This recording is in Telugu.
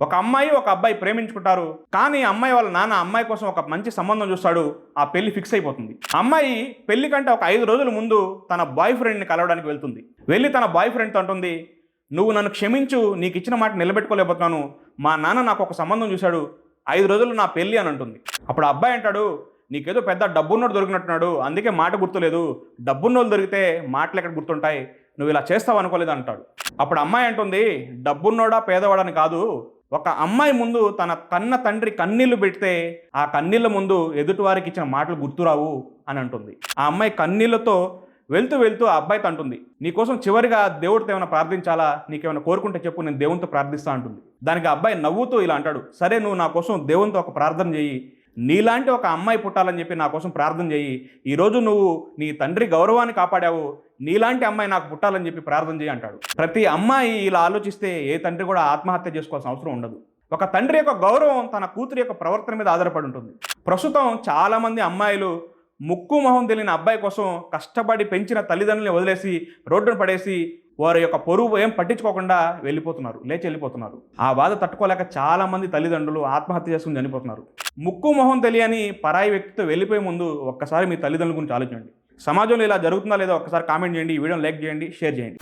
ఒక అమ్మాయి ఒక అబ్బాయి ప్రేమించుకుంటారు. కానీ అమ్మాయి వాళ్ళ నాన్న అమ్మాయి కోసం ఒక మంచి సంబంధం చూస్తాడు. ఆ పెళ్లి ఫిక్స్ అయిపోతుంది. అమ్మాయి పెళ్లి కంటే ఒక 5 రోజుల ముందు తన బాయ్ ఫ్రెండ్ని కలవడానికి వెళ్తుంది. వెళ్ళి తన బాయ్ ఫ్రెండ్తో అంటుంది, నువ్వు నన్ను క్షమించు, నీకు ఇచ్చిన మాట నిలబెట్టుకోలేకపోతున్నాను. మా నాన్న నాకు ఒక సంబంధం చూశాడు, 5 రోజులు నా పెళ్లి అని అంటుంది. అప్పుడు అబ్బాయి అంటాడు, నీకేదో పెద్ద డబ్బున్నోడు దొరికినట్టున్నాడు, అందుకే మాట గుర్తులేదు. డబ్బున్నోళ్ళు దొరికితే మాటలు ఎక్కడ గుర్తుంటాయి, నువ్వు ఇలా చేస్తావు అనుకోలేదు అంటాడు. అప్పుడు అమ్మాయి అంటుంది, డబ్బున్నోడా పేదవాడని కాదు, ఒక అమ్మాయి ముందు తన కన్న తండ్రి కన్నీళ్లు పెడితే ఆ కన్నీళ్ళ ముందు ఎదుటివారికి ఇచ్చిన మాటలు గుర్తురావు అని అంటుంది. ఆ అమ్మాయి కన్నీళ్లతో వెళ్తూ వెళ్తూ ఆ అబ్బాయితో అంటుంది, నీకోసం చివరిగా దేవుడితో ఏమైనా ప్రార్థించాలా, నీకేమైనా కోరుకుంటే చెప్పు, నేను దేవునితో ప్రార్థిస్తా అంటుంది. దానికి అబ్బాయి నవ్వుతూ ఇలా అంటాడు, సరే నువ్వు నా కోసం దేవునితో ఒక ప్రార్థన చెయ్యి, నీలాంటి ఒక అమ్మాయి పుట్టాలని చెప్పి నా కోసం ప్రార్థన చెయ్యి. ఈరోజు నువ్వు నీ తండ్రి గౌరవాన్ని కాపాడావు, నీలాంటి అమ్మాయి నాకు పుట్టాలని చెప్పి ప్రార్థన చేయి అంటాడు. ప్రతి అమ్మాయి ఇలా ఆలోచిస్తే ఏ తండ్రి కూడా ఆత్మహత్య చేసుకోవాల్సిన అవసరం ఉండదు. ఒక తండ్రి యొక్క గౌరవం తన కూతురి యొక్క ప్రవర్తన మీద ఆధారపడి ఉంటుంది. ప్రస్తుతం చాలామంది అమ్మాయిలు ముక్కు మొహం తెలియని అబ్బాయి కోసం కష్టపడి పెంచిన తల్లిదండ్రులని వదిలేసి రోడ్డును పడేసి వారి యొక్క పొరుగు ఏం పట్టించుకోకుండా లేచి వెళ్ళిపోతున్నారు. ఆ బాధ తట్టుకోలేక చాలామంది తల్లిదండ్రులు ఆత్మహత్య చేసుకుని చనిపోతున్నారు. ముక్కు మొహం తెలియని పరాయి వ్యక్తితో వెళ్ళిపోయే ముందు ఒక్కసారి మీ తల్లిదండ్రుల గురించి ఆలోచించండి. సమాజంలో ఇలా జరుగుతుందా లేదో ఒక్కసారి కామెంట్ చేయండి, ఈ వీడియోని లైక్ చేయండి, షేర్ చేయండి.